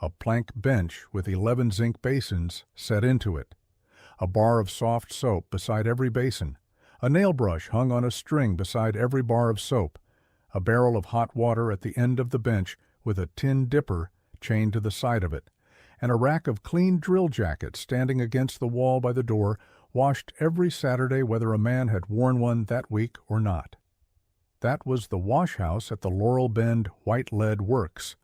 a plank bench with 11 zinc basins set into it, a bar of soft soap beside every basin, a nail brush hung on a string beside every bar of soap, a barrel of hot water at the end of the bench with a tin dipper chained to the side of it, and a rack of clean drill jackets standing against the wall by the door, washed every Saturday whether a man had worn one that week or not. That was the wash house at the Laurel Bend White Lead Works,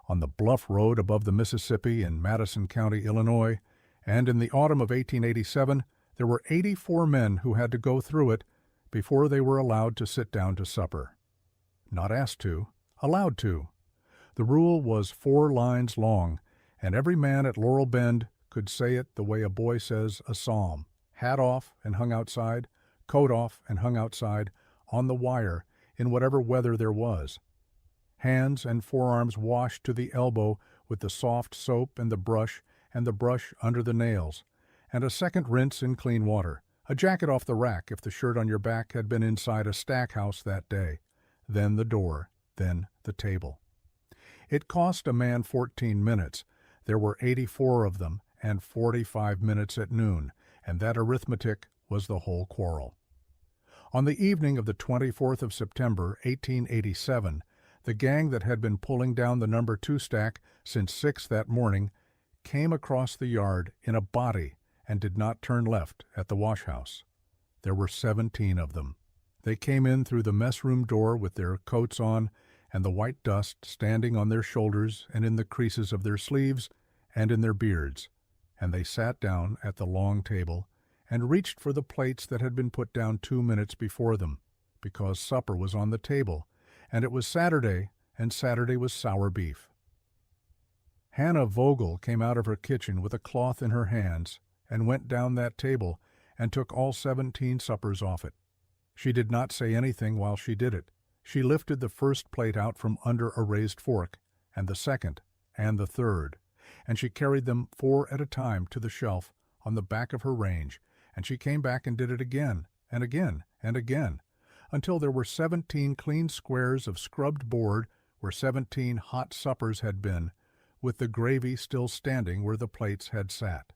on the Bluff Road above the Mississippi in Madison County, Illinois, and in the autumn of 1887 there were 84 men who had to go through it before they were allowed to sit down to supper. Not asked to, allowed to. The rule was 4 lines long, and every man at Laurel Bend could say it the way a boy says a psalm, hat off and hung outside, coat off and hung outside, on the wire, in whatever weather there was. Hands and forearms washed to the elbow with the soft soap and the brush under the nails, and a second rinse in clean water, a jacket off the rack if the shirt on your back had been inside a stack house that day, then the door, then the table. It cost a man 14 minutes. There were 84 of them, and 45 minutes at noon, and that arithmetic was the whole quarrel. On the evening of the 24th of September, 1887, the gang that had been pulling down the number 2 stack since 6 that morning came across the yard in a body and did not turn left at the wash house. There were 17 of them. They came in through the mess room door with their coats on and the white dust standing on their shoulders and in the creases of their sleeves and in their beards, and they sat down at the long table and reached for the plates that had been put down 2 minutes before them, because supper was on the table, and it was Saturday, and Saturday was sour beef. Hannah Vogel came out of her kitchen with a cloth in her hands and went down that table and took all 17 suppers off it. She did not say anything while she did it. She lifted the first plate out from under a raised fork, and the second, and the third, and she carried them 4 at a time to the shelf on the back of her range, and she came back and did it again, and again, and again, until there were 17 clean squares of scrubbed board where 17 hot suppers had been, with the gravy still standing where the plates had sat.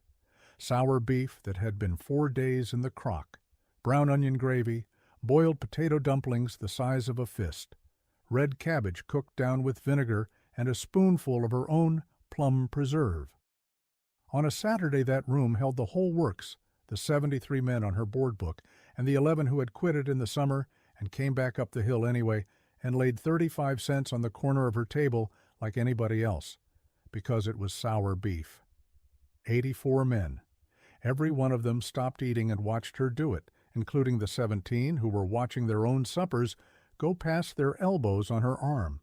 Sour beef that had been 4 days in the crock, brown onion gravy, boiled potato dumplings the size of a fist, red cabbage cooked down with vinegar, and a spoonful of her own plum preserve. On a Saturday that room held the whole works, the 73 men on her board book, and the 11 who had quit it in the summer and came back up the hill anyway and laid 35 cents on the corner of her table like anybody else, because it was sour beef. 84 men. Every one of them stopped eating and watched her do it, including the 17 who were watching their own suppers go past their elbows on her arm.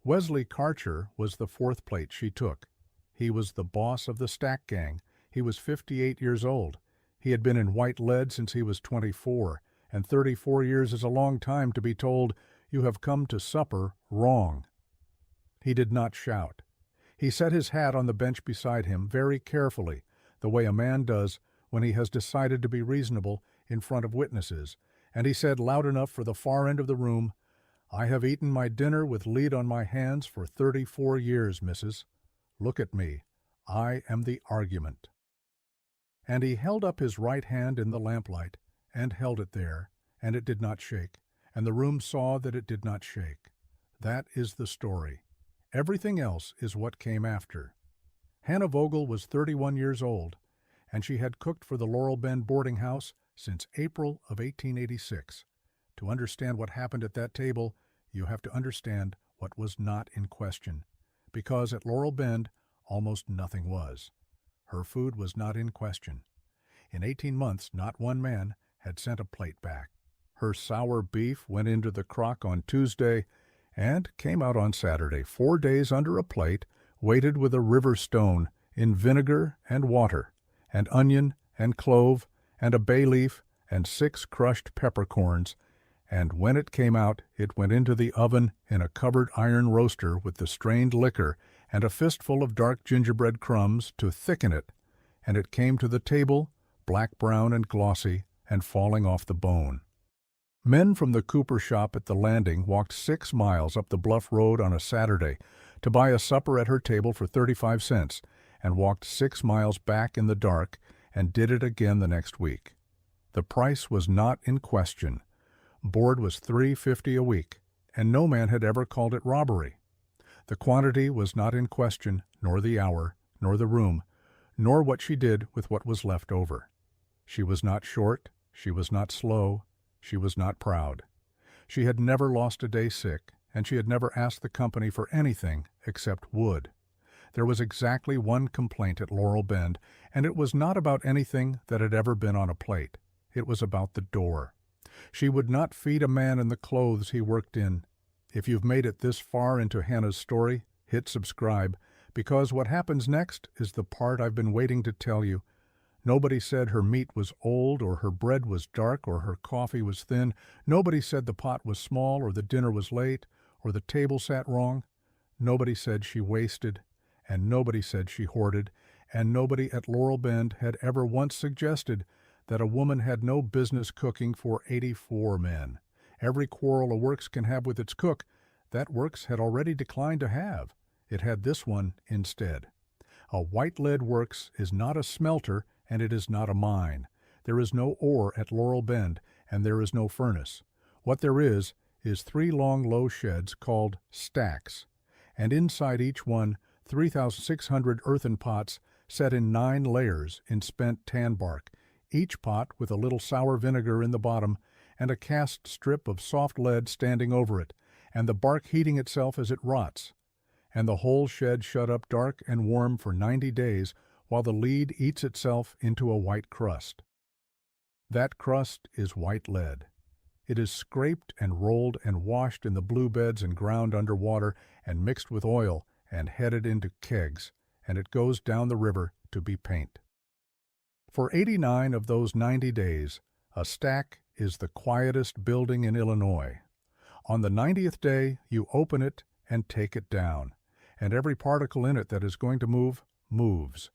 Wesley Karcher was the 4th plate she took. He was the boss of the stack gang. He was 58 years old. He had been in white lead since he was 24, and 34 years is a long time to be told, "You have come to supper wrong." He did not shout. He set his hat on the bench beside him very carefully, the way a man does when he has decided to be reasonable in front of witnesses, and he said loud enough for the far end of the room, "I have eaten my dinner with lead on my hands for 34 years, missus. Look at me. I am the argument." And he held up his right hand in the lamplight, and held it there, and it did not shake, and the room saw that it did not shake. That is the story. Everything else is what came after. Hannah Vogel was 31 years old, and she had cooked for the Laurel Bend boarding house since April of 1886. To understand what happened at that table, you have to understand what was not in question, because at Laurel Bend almost nothing was. Her food was not in question. In 18 months, not one man had sent a plate back. Her sour beef went into the crock on Tuesday and came out on Saturday, 4 days under a plate, weighted with a river stone in vinegar and water, and onion and clove and a bay leaf and 6 crushed peppercorns, and when it came out, it went into the oven in a covered iron roaster with the strained liquor and a fistful of dark gingerbread crumbs to thicken it, and it came to the table, black-brown and glossy, and falling off the bone. Men from the cooper shop at the landing walked 6 miles up the Bluff Road on a Saturday to buy a supper at her table for 35 cents, and walked 6 miles back in the dark and did it again the next week. The price was not in question. Board was $3.50 a week, and no man had ever called it robbery. The quantity was not in question, nor the hour, nor the room, nor what she did with what was left over. She was not short, she was not slow, she was not proud. She had never lost a day sick, and she had never asked the company for anything except wood. There was exactly one complaint at Laurel Bend, and it was not about anything that had ever been on a plate. It was about the door. She would not feed a man in the clothes he worked in. If you've made it this far into Hannah's story, hit subscribe, because what happens next is the part I've been waiting to tell you. Nobody said her meat was old, or her bread was dark, or her coffee was thin. Nobody said the pot was small, or the dinner was late, or the table sat wrong. Nobody said she wasted, and nobody said she hoarded, and nobody at Laurel Bend had ever once suggested that a woman had no business cooking for 84 men. Every quarrel a works can have with its cook, that works had already declined to have. It had this one instead. A white lead works is not a smelter, and it is not a mine. There is no ore at Laurel Bend, and there is no furnace. What there is 3 long low sheds called stacks, and inside each one 3,600 earthen pots set in 9 layers in spent tan bark, each pot with a little sour vinegar in the bottom and a cast strip of soft lead standing over it, and the bark heating itself as it rots, and the whole shed shut up dark and warm for 90 days while the lead eats itself into a white crust. That crust is white lead. It is scraped and rolled and washed in the blue beds and ground under water and mixed with oil and headed into kegs, and it goes down the river to be paint. For 89 of those 90 days, a stack is the quietest building in Illinois. On the 90th day, you open it and take it down, and every particle in it that is going to move, moves.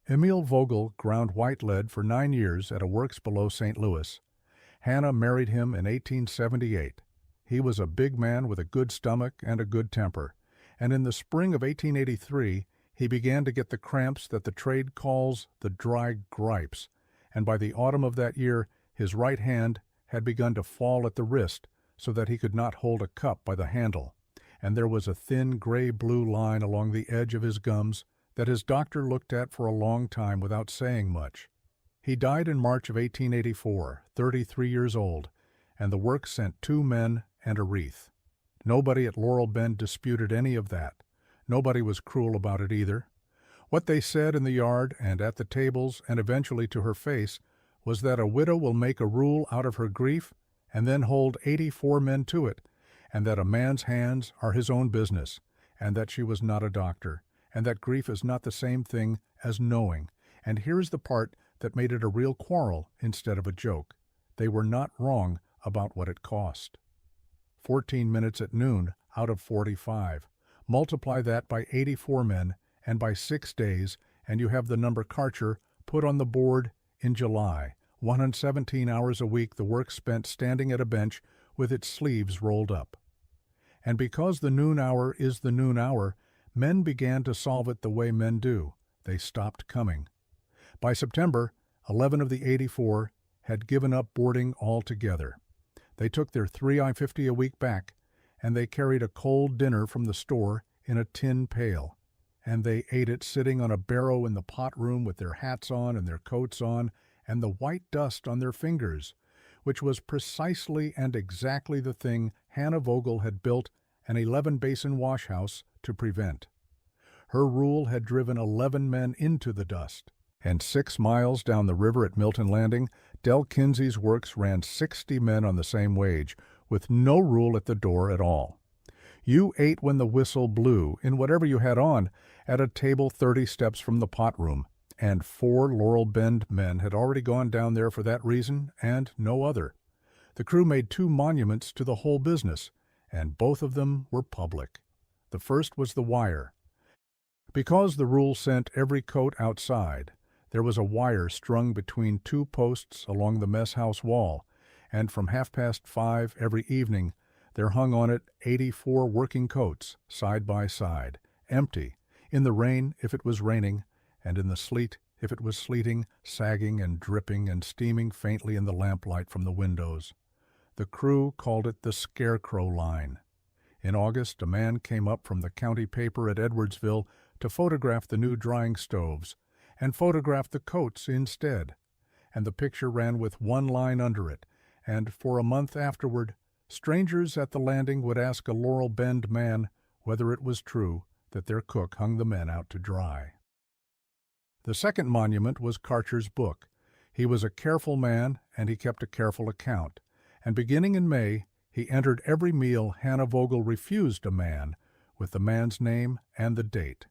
Emil Vogel ground white lead for 9 years at a works below St. Louis. Hannah married him in 1878. He was a big man with a good stomach and a good temper, and in the spring of 1883, he began to get the cramps that the trade calls the dry gripes, and by the autumn of that year, his right hand had begun to fall at the wrist so that he could not hold a cup by the handle, and there was a thin gray-blue line along the edge of his gums that his doctor looked at for a long time without saying much. He died in March of 1884, 33 years old, and the work sent 2 men and a wreath. Nobody at Laurel Bend disputed any of that. Nobody was cruel about it either. What they said in the yard and at the tables and eventually to her face was that a widow will make a rule out of her grief and then hold 84 men to it, and that a man's hands are his own business, and that she was not a doctor, and that grief is not the same thing as knowing. And here's the part that made it a real quarrel instead of a joke. They were not wrong about what it cost. 14 minutes at noon out of 45. Multiply that by 84 men and by 6 days, and you have the number Karcher put on the board in July. 117 hours a week the work spent standing at a bench with its sleeves rolled up. And because the noon hour is the noon hour, men began to solve it the way men do. They stopped coming. By September, 11 of the 84 had given up boarding altogether. They took their $3.50 a week back, and they carried a cold dinner from the store in a tin pail, and they ate it sitting on a barrow in the pot room with their hats on and their coats on and the white dust on their fingers, which was precisely and exactly the thing Hannah Vogel had built an 11-basin wash house to prevent. Her rule had driven 11 men into the dust, and 6 miles down the river at Milton Landing, Del Kinsey's works ran 60 men on the same wage, with no rule at the door at all. You ate when the whistle blew, in whatever you had on, at a table 30 steps from the pot room, and 4 Laurel Bend men had already gone down there for that reason and no other. The crew made 2 monuments to the whole business, and both of them were public. The first was the wire. Because the rule sent every coat outside, there was a wire strung between 2 posts along the mess house wall, and from 5:30 every evening, There hung on it 84 working coats, side by side, empty, in the rain if it was raining, and in the sleet if it was sleeting, sagging and dripping and steaming faintly in the lamplight from the windows. The crew called it the Scarecrow Line. In August, a man came up from the county paper at Edwardsville to photograph the new drying stoves, and photograph the coats instead. And the picture ran with one line under it, and for a month afterward, strangers at the landing would ask a Laurel Bend man whether it was true that their cook hung the men out to dry. The second monument was Karcher's book. He was a careful man, and he kept a careful account, and beginning in May, he entered every meal Hannah Vogel refused a man, with the man's name and the date,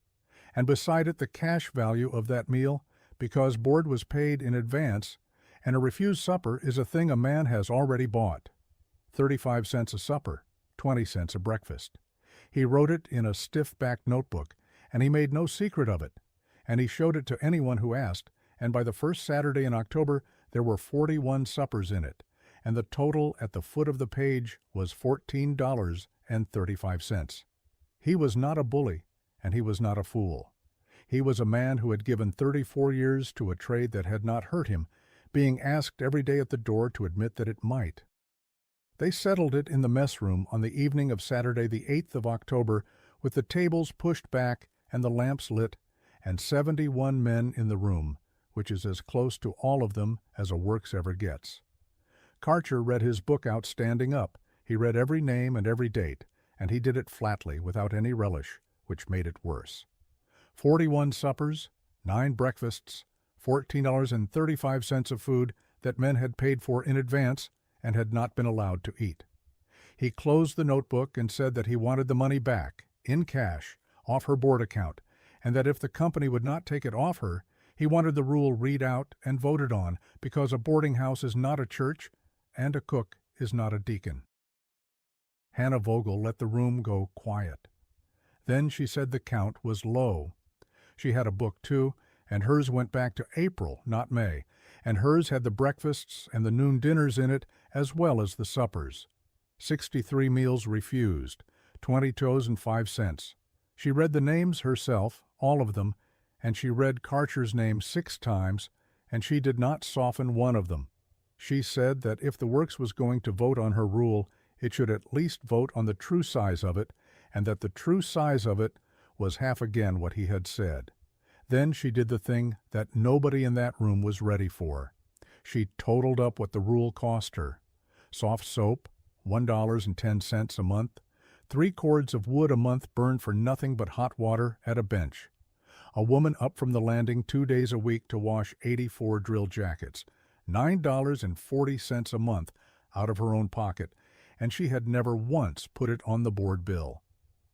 and beside it the cash value of that meal, because board was paid in advance, and a refused supper is a thing a man has already bought. 35 cents a supper, 20 cents a breakfast. He wrote it in a stiff-backed notebook, and he made no secret of it, and he showed it to anyone who asked, and by the first Saturday in October there were 41 suppers in it, and the total at the foot of the page was $14.35. He was not a bully, and he was not a fool. He was a man who had given 34 years to a trade that had not hurt him, being asked every day at the door to admit that it might. They settled it in the mess room on the evening of Saturday the 8th of October, with the tables pushed back and the lamps lit, and 71 men in the room, which is as close to all of them as a works ever gets. Karcher read his book out standing up. He read every name and every date, and he did it flatly, without any relish, which made it worse. 41 suppers, 9 breakfasts, $14.35 of food that men had paid for in advance and had not been allowed to eat. He closed the notebook and said that he wanted the money back, in cash, off her board account, and that if the company would not take it off her, he wanted the rule read out and voted on, because a boarding house is not a church and a cook is not a deacon. Hannah Vogel let the room go quiet. Then she said the count was low. She had a book too, and hers went back to April, not May, and hers had the breakfasts and the noon dinners in it as well as the suppers. 63 meals refused, 22.05 cents. She read the names herself, all of them, and she read Karcher's name 6 times, and she did not soften one of them. She said that if the works was going to vote on her rule, it should at least vote on the true size of it, and that the true size of it was half again what he had said. Then she did the thing that nobody in that room was ready for. She totaled up what the rule cost her. Soft soap, $1.10 a month, 3 cords of wood a month burned for nothing but hot water at a bench. A woman up from the landing 2 days a week to wash 84 drill jackets, $9.40 a month out of her own pocket, and she had never once put it on the board bill.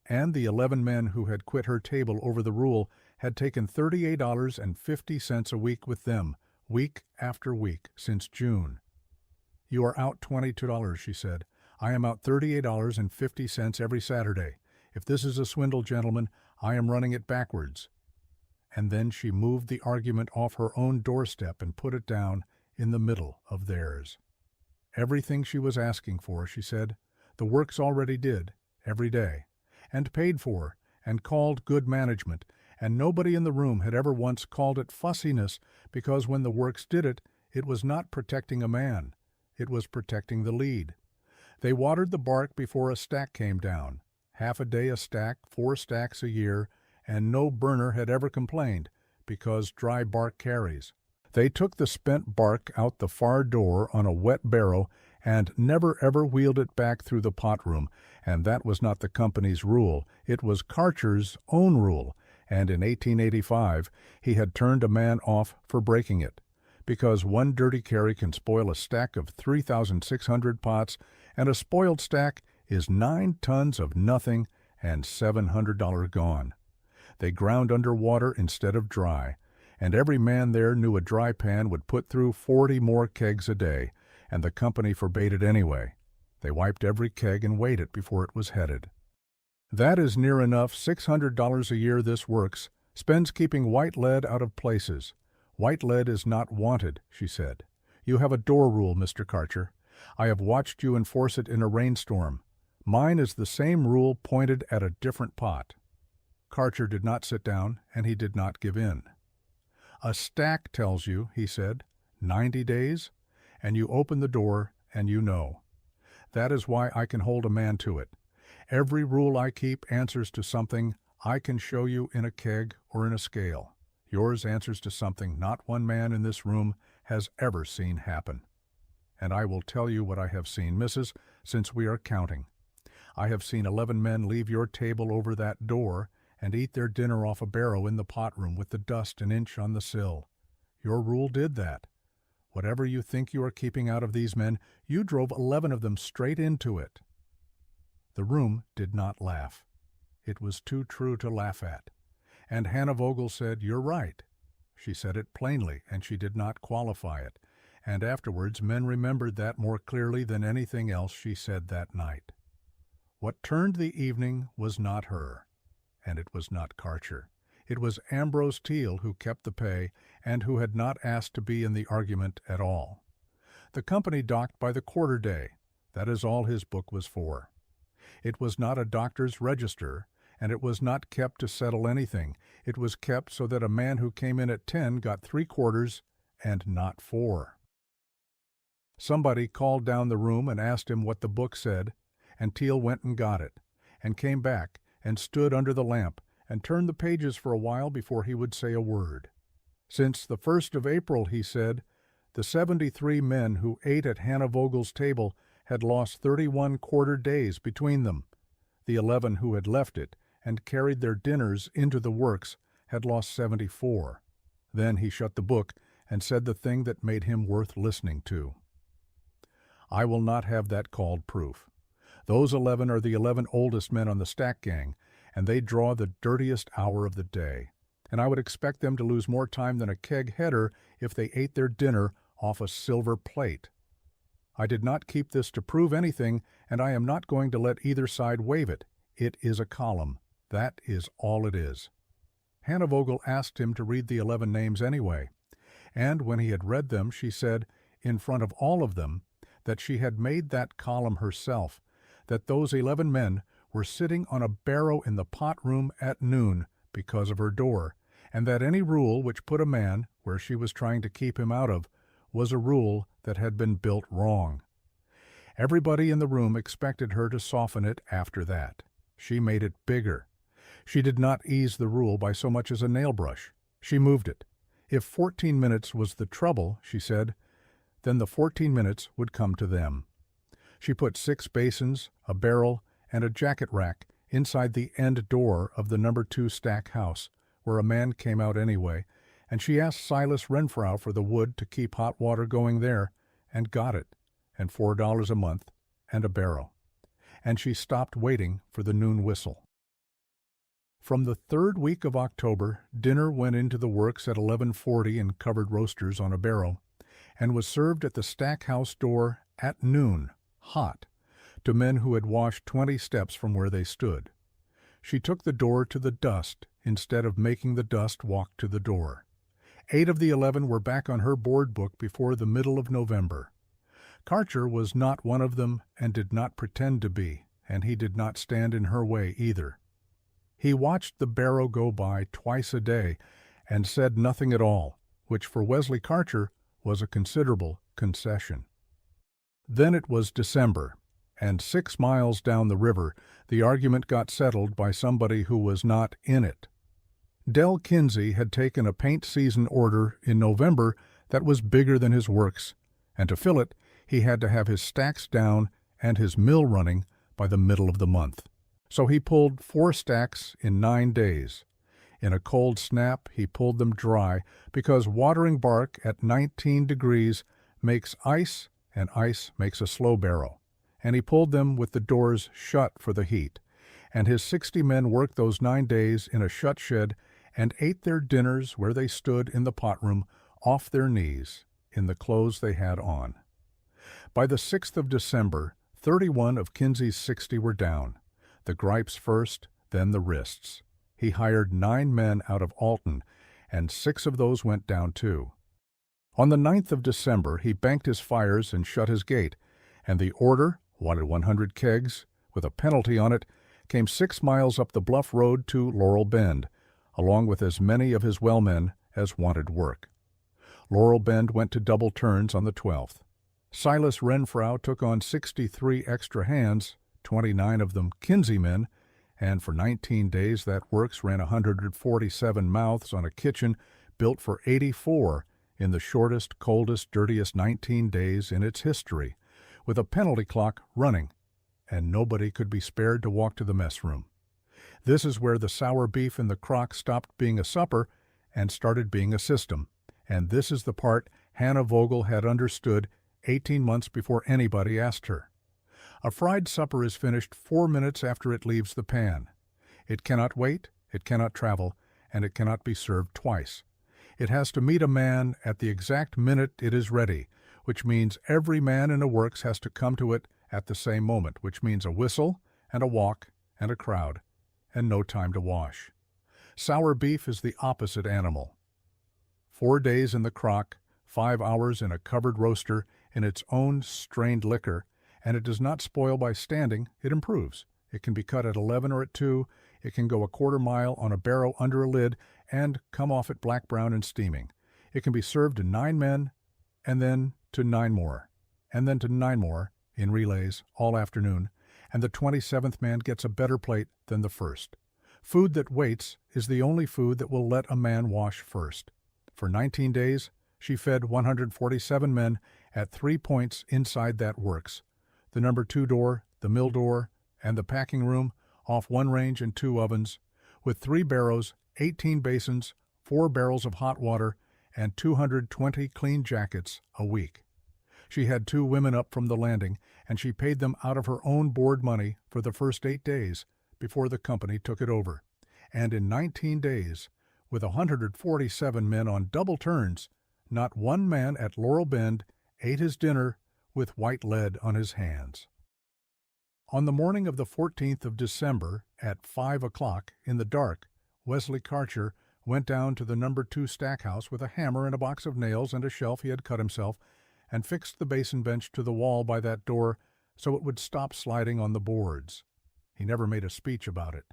And the 11 men who had quit her table over the rule had taken $38.50 a week with them, week after week, since June. "You are out $22, she said. "I am out $38.50 every Saturday. If this is a swindle, gentlemen, I am running it backwards." And then she moved the argument off her own doorstep and put it down in the middle of theirs. Everything she was asking for, she said, the works already did, every day, and paid for, and called good management, and nobody in the room had ever once called it fussiness, because when the works did it, it was not protecting a man, it was protecting the lead. They watered the bark before a stack came down, half a day a stack, 4 stacks a year, and no burner had ever complained, because dry bark carries. They took the spent bark out the far door on a wet barrow and never ever wheeled it back through the pot room, and that was not the company's rule, it was Karcher's own rule, and in 1885 he had turned a man off for breaking it, because one dirty carry can spoil a stack of 3,600 pots, and a spoiled stack is 9 tons of nothing and $700 gone. They ground under water instead of dry, and every man there knew a dry pan would put through 40 more kegs a day, and the company forbade it anyway. They wiped every keg and weighed it before it was headed. That is near enough $600 a year this works, spends keeping white lead out of places. White lead is not wanted, she said. You have a door rule, Mr. Karcher. I have watched you enforce it in a rainstorm. Mine is the same rule pointed at a different pot." Karcher did not sit down, and he did not give in. "A stack tells you," he said, 90 days, and you open the door and you know. That is why I can hold a man to it. Every rule I keep answers to something I can show you in a keg or in a scale. Yours answers to something not one man in this room has ever seen happen. And I will tell you what I have seen, Mrs., since we are counting. I have seen 11 men leave your table over that door and eat their dinner off a barrow in the pot room with the dust an inch on the sill. Your rule did that. Whatever you think you are keeping out of these men, you drove 11 of them straight into it." The room did not laugh. It was too true to laugh at. And Hannah Vogel said, "You're right." She said it plainly, and she did not qualify it. And afterwards men remembered that more clearly than anything else she said that night. What turned the evening was not her, and it was not Karcher. It was Ambrose Teal who kept the pay and who had not asked to be in the argument at all. The company docked by the quarter day. That is all his book was for. It was not a doctor's register, and it was not kept to settle anything. It was kept so that a man who came in at 10 got 3/4 and not 4. Somebody called down the room and asked him what the book said, and Teal went and got it, and came back and stood under the lamp and turned the pages for a while before he would say a word. Since the 1st of April, he said, the 73 men who ate at Hannah Vogel's table had lost 31 quarter days between them. The 11 who had left it and carried their dinners into the works had lost 74. Then he shut the book and said the thing that made him worth listening to. I will not have that called proof. Those 11 are the 11 oldest men on the stack gang, and they draw the dirtiest hour of the day. And I would expect them to lose more time than a keg header if they ate their dinner off a silver plate. I did not keep this to prove anything, and I am not going to let either side waive it. It is a column. That is all it is. Hannah Vogel asked him to read the 11 names anyway, and when he had read them, she said, in front of all of them, that she had made that column herself, that those 11 men were sitting on a barrow in the pot room at noon because of her door, and that any rule which put a man where she was trying to keep him out of was a rule that had been built wrong. Everybody in the room expected her to soften it after that. She made it bigger. She did not ease the rule by so much as a nail brush. She moved it. If 14 minutes was the trouble, she said, then the 14 minutes would come to them. She put 6 basins, a barrel, and a jacket rack inside the end door of the number 2 stack house, where a man came out anyway, and she asked Silas Renfrow for the wood to keep hot water going there, and got it, and $4 a month, and a barrel. And she stopped waiting for the noon whistle. From the 3rd week of October, dinner went into the works at 11:40 in covered roasters on a barrow, and was served at the stack house door at noon, hot, to men who had washed 20 steps from where they stood. She took the door to the dust instead of making the dust walk to the door. 8 of the 11 were back on her board book before the middle of November. Karcher was not one of them and did not pretend to be, and he did not stand in her way either. He watched the barrow go by twice a day and said nothing at all, which for Wesley Karcher was a considerable concession. Then it was December, and 6 miles down the river the argument got settled by somebody who was not in it. Del Kinsey had taken a paint season order in November that was bigger than his works, and to fill it he had to have his stacks down and his mill running by the middle of the month. So he pulled 4 stacks in 9 days. In a cold snap he pulled them dry because watering bark at 19 degrees makes ice, and ice makes a slow barrow. And he pulled them with the doors shut for the heat. And his 60 men worked those 9 days in a shut shed and ate their dinners where they stood in the pot room off their knees in the clothes they had on. By the 6th of December, 31 of Kinsey's 60 were down. The gripes first, then the wrists. He hired 9 men out of Alton, and 6 of those went down too. On the 9th of December he banked his fires and shut his gate, and the order, wanted 100 kegs, with a penalty on it, came 6 miles up the bluff road to Laurel Bend, along with as many of his well-men as wanted work. Laurel Bend went to double turns on the 12th. Silas Renfrow took on 63 extra hands, 29 of them Kinsey men, and for 19 days that works ran 147 mouths on a kitchen built for 84 in the shortest, coldest, dirtiest 19 days in its history, with a penalty clock running, and nobody could be spared to walk to the mess room. This is where the sour beef in the crock stopped being a supper and started being a system, and this is the part Hannah Vogel had understood 18 months before anybody asked her. A fried supper is finished 4 minutes after it leaves the pan. It cannot wait, it cannot travel, and it cannot be served twice. It has to meet a man at the exact minute it is ready, which means every man in a works has to come to it at the same moment, which means a whistle and a walk and a crowd, and no time to wash. Sour beef is the opposite animal. 4 days in the crock, 5 hours in a covered roaster in its own strained liquor, and it does not spoil by standing, it improves. It can be cut at 11 or at 2, it can go a quarter mile on a barrow under a lid and come off it black brown and steaming. It can be served to 9 men, and then to 9 more, and then to 9 more, in relays, all afternoon, and the 27th man gets a better plate than the first. Food that waits is the only food that will let a man wash first. For 19 days, she fed 147 men at 3 points inside that works: the number 2 door, the mill door, and the packing room, off 1 range and 2 ovens, with 3 barrows, 18 basins, 4 barrels of hot water, and 220 clean jackets a week. She had 2 women up from the landing, and she paid them out of her own board money for the first 8 days before the company took it over. And in 19 days, with 147 men on double turns, not one man at Laurel Bend ate his dinner with white lead on his hands. On the morning of the 14th of December, at 5 o'clock, in the dark, Wesley Karcher went down to the number 2 stack house with a hammer and a box of nails and a shelf he had cut himself, and fixed the basin bench to the wall by that door so it would stop sliding on the boards. He never made a speech about it.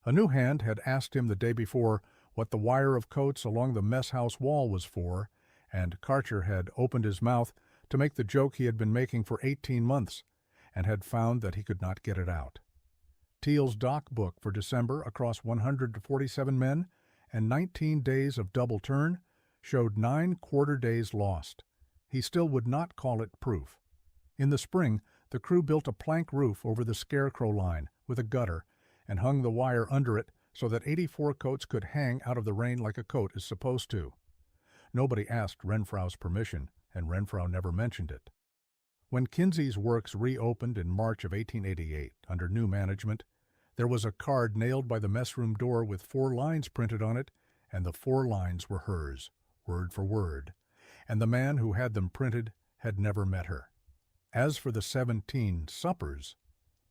A new hand had asked him the day before what the wire of coats along the mess house wall was for, and Karcher had opened his mouth to make the joke he had been making for 18 months, and had found that he could not get it out. Teal's dock book for December across 147 men and 19 days of double turn showed 9 quarter days lost. He still would not call it proof. In the spring, the crew built a plank roof over the scarecrow line with a gutter and hung the wire under it so that 84 coats could hang out of the rain like a coat is supposed to. Nobody asked Renfrow's permission, and Renfrow never mentioned it. When Kinsey's works reopened in March of 1888 under new management, there was a card nailed by the messroom door with 4 lines printed on it, and the 4 lines were hers, word for word, and the man who had them printed had never met her. As for the 17 suppers,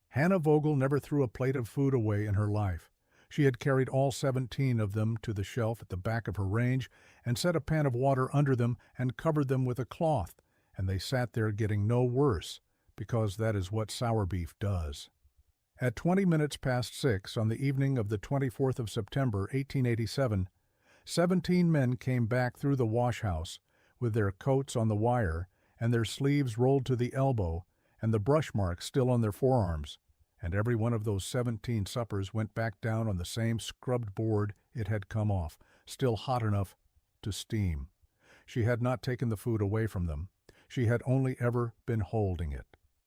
Hannah Vogel never threw a plate of food away in her life. She had carried all 17 of them to the shelf at the back of her range and set a pan of water under them and covered them with a cloth, and they sat there getting no worse, because that is what sour beef does. At 20 minutes past 6 on the evening of the 24th of September, 1887, 17 men came back through the wash house with their coats on the wire and their sleeves rolled to the elbow and the brush marks still on their forearms, and every one of those 17 suppers went back down on the same scrubbed board it had come off, still hot enough to steam. She had not taken the food away from them. She had only ever been holding it.